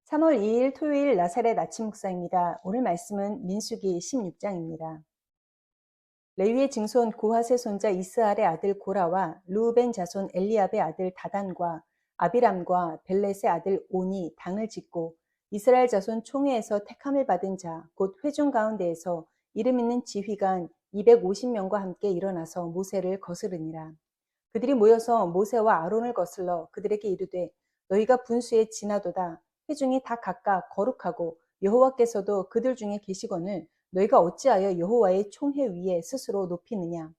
3월 2일 토요일 나사렛 아침 묵상입니다. 오늘 말씀은 민수기 16장입니다. 레위의 증손 고핫의 손자 이스할의 아들 고라와 르우벤 자손 엘리압의 아들 다단과 아비람과 벨렛의 아들 온이 당을 짓고 이스라엘 자손 총회에서 택함을 받은 자 곧 회중 가운데에서 이름 있는 지휘관 250명과 함께 일어나서 모세를 거스르니라. 그들이 모여서 모세와 아론을 거슬러 그들에게 이르되 너희가 분수에 지나도다. 회중이 다 각각 거룩하고 여호와께서도 그들 중에 계시거늘 너희가 어찌하여 여호와의 총회 위에 스스로 높이느냐.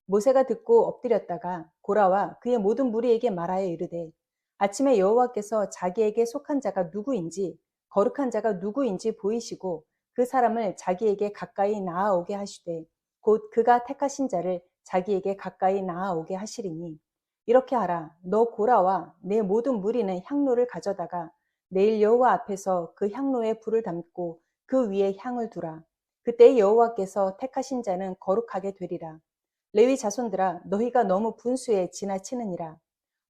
모세가 듣고 엎드렸다가 고라와 그의 모든 무리에게 말하여 이르되 아침에 여호와께서 자기에게 속한 자가 누구인지 거룩한 자가 누구인지 보이시고 그 사람을 자기에게 가까이 나아오게 하시되 곧 그가 택하신 자를 자기에게 가까이 나아오게 하시리니 이렇게 하라. 너 고라와 내 모든 무리는 향로를 가져다가 내일 여호와 앞에서 그 향로에 불을 담고 그 위에 향을 두라. 그때 여호와께서 택하신 자는 거룩하게 되리라. 레위 자손들아 너희가 너무 분수에 지나치느니라.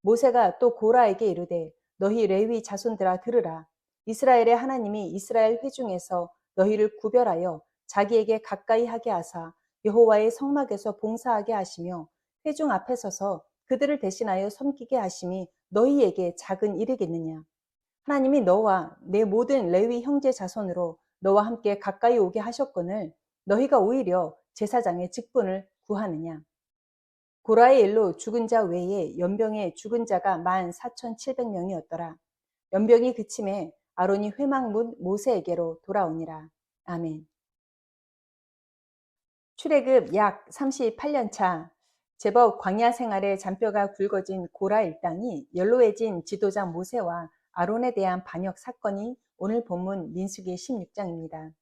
모세가 또 고라에게 이르되 너희 레위 자손들아 들으라. 이스라엘의 하나님이 이스라엘 회중에서 너희를 구별하여 자기에게 가까이 하게 하사 여호와의 성막에서 봉사하게 하시며 회중 앞에 서서 그들을 대신하여 섬기게 하심이 너희에게 작은 일이겠느냐. 하나님이 너와 내 모든 레위 형제 자손으로 너와 함께 가까이 오게 하셨거늘 너희가 오히려 제사장의 직분을 구하느냐. 고라의 일로 죽은 자 외에 연병에 죽은 자가 14,700명이었더라. 연병이 그침에 아론이 회막 문 모세에게로 돌아오니라. 아멘. 출애굽 약 38년 차 제법 광야 생활에 잔뼈가 굵어진 고라 일당이 연로해진 지도자 모세와 아론에 대한 반역 사건이 오늘 본문 민수기 16장입니다.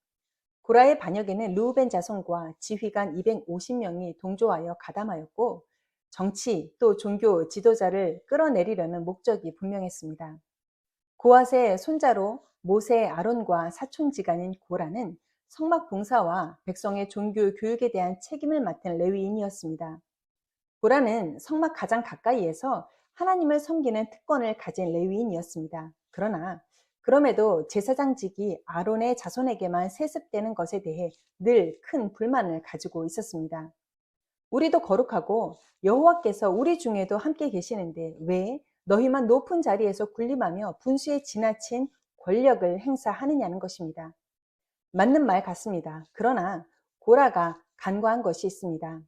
고라의 반역에는 르우벤 자손과 지휘관 250명이 동조하여 가담하였고 정치 또 종교 지도자를 끌어내리려는 목적이 분명했습니다. 고핫의 손자로 모세 아론과 사촌지간인 고라는 성막 봉사와 백성의 종교 교육에 대한 책임을 맡은 레위인이었습니다. 고라는 성막 가장 가까이에서 하나님을 섬기는 특권을 가진 레위인이었습니다. 그럼에도 제사장직이 아론의 자손에게만 세습되는 것에 대해 늘 큰 불만을 가지고 있었습니다. 우리도 거룩하고 여호와께서 우리 중에도 함께 계시는데 왜 너희만 높은 자리에서 군림하며 분수에 지나친 권력을 행사하느냐는 것입니다. 맞는 말 같습니다. 그러나 고라가 간과한 것이 있습니다.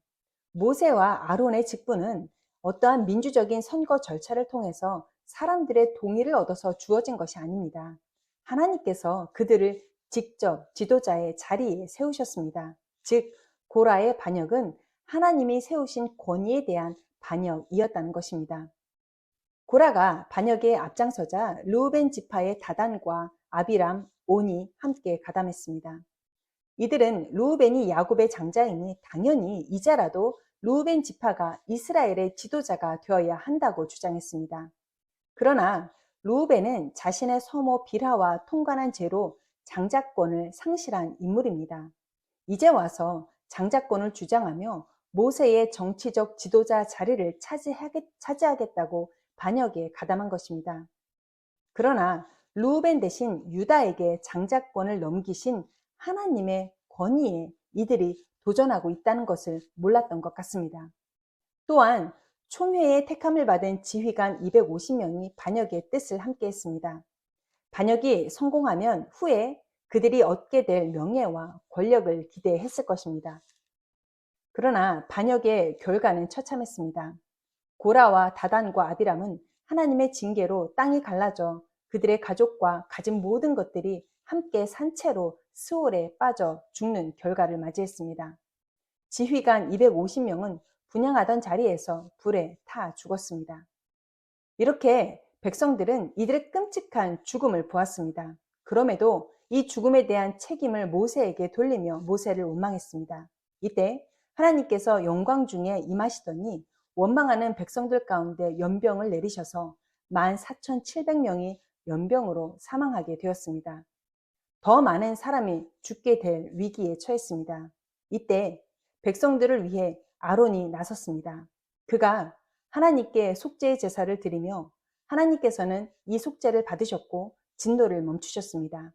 모세와 아론의 직분은 어떠한 민주적인 선거 절차를 통해서 사람들의 동의를 얻어서 주어진 것이 아닙니다. 하나님께서 그들을 직접 지도자의 자리에 세우셨습니다. 즉, 고라의 반역은 하나님이 세우신 권위에 대한 반역이었다는 것입니다. 고라가 반역에 앞장서자 르우벤 지파의 다단과 아비람, 온이 함께 가담했습니다. 이들은 르우벤이 야곱의 장자이니 당연히 이제라도 르우벤 지파가 이스라엘의 지도자가 되어야 한다고 주장했습니다. 그러나 르우벤은 자신의 서모 빌하와 통관한 죄로 장자권을 상실한 인물입니다. 이제 와서 장자권을 주장하며 모세의 정치적 지도자 자리를 차지하겠다고 반역에 가담한 것입니다. 그러나 르우벤 대신 유다에게 장자권을 넘기신 하나님의 권위에 이들이 도전하고 있다는 것을 몰랐던 것 같습니다. 또한 총회의 택함을 받은 지휘관 250명이 반역의 뜻을 함께했습니다. 반역이 성공하면 후에 그들이 얻게 될 명예와 권력을 기대했을 것입니다. 그러나 반역의 결과는 처참했습니다. 고라와 다단과 아비람은 하나님의 징계로 땅이 갈라져 그들의 가족과 가진 모든 것들이 함께 산채로 스올에 빠져 죽는 결과를 맞이했습니다. 지휘관 250명은 분향하던 자리에서 불에 타 죽었습니다. 이렇게 백성들은 이들의 끔찍한 죽음을 보았습니다. 그럼에도 이 죽음에 대한 책임을 모세에게 돌리며 모세를 원망했습니다. 이때 하나님께서 영광 중에 임하시더니 원망하는 백성들 가운데 연병을 내리셔서 14,700명이 연병으로 사망하게 되었습니다. 더 많은 사람이 죽게 될 위기에 처했습니다. 이때 백성들을 위해 아론이 나섰습니다. 그가 하나님께 속죄의 제사를 드리며 하나님께서는 이 속죄를 받으셨고 진노를 멈추셨습니다.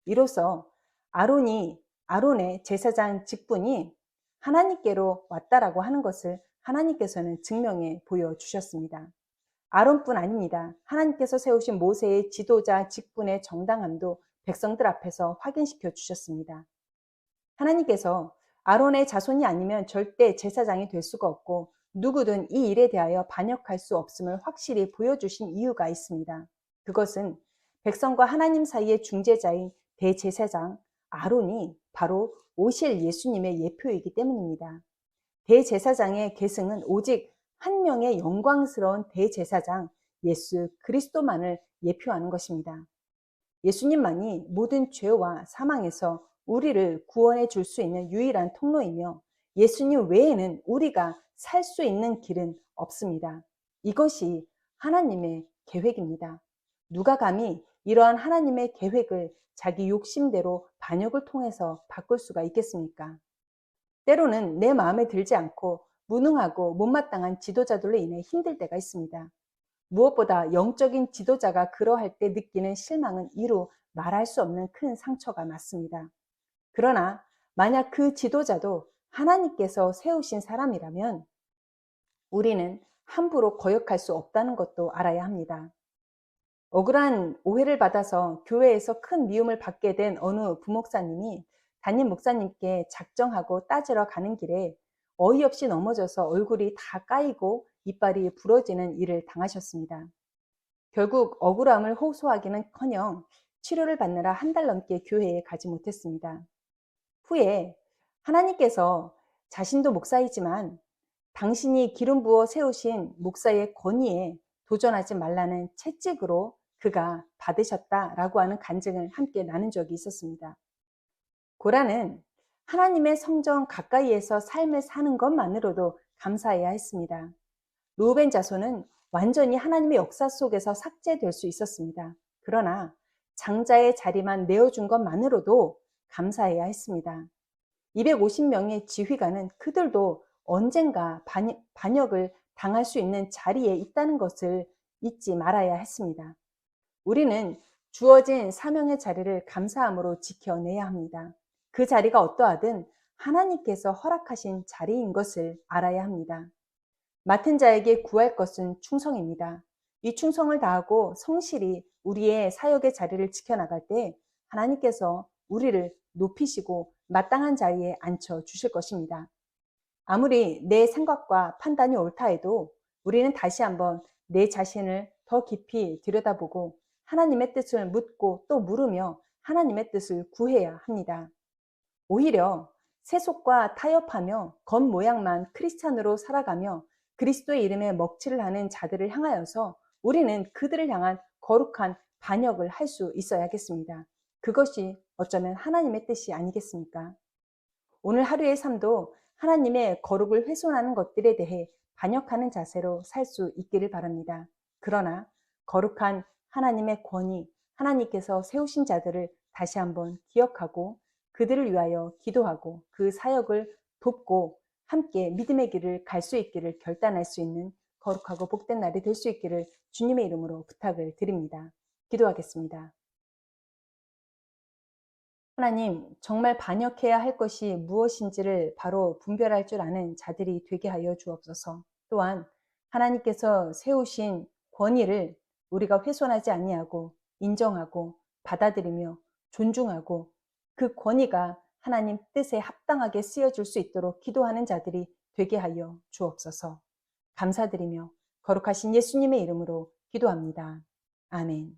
이로써 아론의 제사장 직분이 하나님께로 왔다라고 하는 것을 하나님께서는 증명해 보여주셨습니다. 아론뿐 아닙니다. 하나님께서 세우신 모세의 지도자 직분의 정당함도 백성들 앞에서 확인시켜 주셨습니다. 하나님께서 아론의 자손이 아니면 절대 제사장이 될 수가 없고 누구든 이 일에 대하여 반역할 수 없음을 확실히 보여주신 이유가 있습니다. 그것은 백성과 하나님 사이의 중재자인 대제사장 아론이 바로 오실 예수님의 예표이기 때문입니다. 대제사장의 계승은 오직 한 명의 영광스러운 대제사장 예수 그리스도만을 예표하는 것입니다. 예수님만이 모든 죄와 사망에서 우리를 구원해 줄 수 있는 유일한 통로이며 예수님 외에는 우리가 살 수 있는 길은 없습니다. 이것이 하나님의 계획입니다. 누가 감히 이러한 하나님의 계획을 자기 욕심대로 반역을 통해서 바꿀 수가 있겠습니까? 때로는 내 마음에 들지 않고 무능하고 못마땅한 지도자들로 인해 힘들 때가 있습니다. 무엇보다 영적인 지도자가 그러할 때 느끼는 실망은 이루 말할 수 없는 큰 상처가 맞습니다. 그러나 만약 그 지도자도 하나님께서 세우신 사람이라면 우리는 함부로 거역할 수 없다는 것도 알아야 합니다. 억울한 오해를 받아서 교회에서 큰 미움을 받게 된 어느 부목사님이 담임 목사님께 작정하고 따지러 가는 길에 어이없이 넘어져서 얼굴이 다 까이고 이빨이 부러지는 일을 당하셨습니다. 결국 억울함을 호소하기는커녕 치료를 받느라 한 달 넘게 교회에 가지 못했습니다. 후에 하나님께서 자신도 목사이지만 당신이 기름 부어 세우신 목사의 권위에 도전하지 말라는 채찍으로 그가 받으셨다라고 하는 간증을 함께 나눈 적이 있었습니다. 고라는 하나님의 성전 가까이에서 삶을 사는 것만으로도 감사해야 했습니다. 르우벤 자손은 완전히 하나님의 역사 속에서 삭제될 수 있었습니다. 그러나 장자의 자리만 내어준 것만으로도 감사해야 했습니다. 250명의 지휘관은 그들도 언젠가 반역을 당할 수 있는 자리에 있다는 것을 잊지 말아야 했습니다. 우리는 주어진 사명의 자리를 감사함으로 지켜내야 합니다. 그 자리가 어떠하든 하나님께서 허락하신 자리인 것을 알아야 합니다. 맡은 자에게 구할 것은 충성입니다. 이 충성을 다하고 성실히 우리의 사역의 자리를 지켜나갈 때 하나님께서 우리를 높이시고 마땅한 자리에 앉혀 주실 것입니다. 아무리 내 생각과 판단이 옳다 해도 우리는 다시 한번 내 자신을 더 깊이 들여다보고 하나님의 뜻을 묻고 또 물으며 하나님의 뜻을 구해야 합니다. 오히려 세속과 타협하며 겉모양만 크리스찬으로 살아가며 그리스도의 이름에 먹칠을 하는 자들을 향하여서 우리는 그들을 향한 거룩한 반역을 할 수 있어야겠습니다. 그것이 어쩌면 하나님의 뜻이 아니겠습니까? 오늘 하루의 삶도 하나님의 거룩을 훼손하는 것들에 대해 반역하는 자세로 살 수 있기를 바랍니다. 그러나 거룩한 하나님의 권위, 하나님께서 세우신 자들을 다시 한번 기억하고 그들을 위하여 기도하고 그 사역을 돕고 함께 믿음의 길을 갈 수 있기를 결단할 수 있는 거룩하고 복된 날이 될 수 있기를 주님의 이름으로 부탁을 드립니다. 기도하겠습니다. 하나님, 정말 반역해야 할 것이 무엇인지를 바로 분별할 줄 아는 자들이 되게 하여 주옵소서. 또한 하나님께서 세우신 권위를 우리가 훼손하지 아니하고 인정하고 받아들이며 존중하고 그 권위가 하나님 뜻에 합당하게 쓰여질 수 있도록 기도하는 자들이 되게 하여 주옵소서. 감사드리며 거룩하신 예수님의 이름으로 기도합니다. 아멘.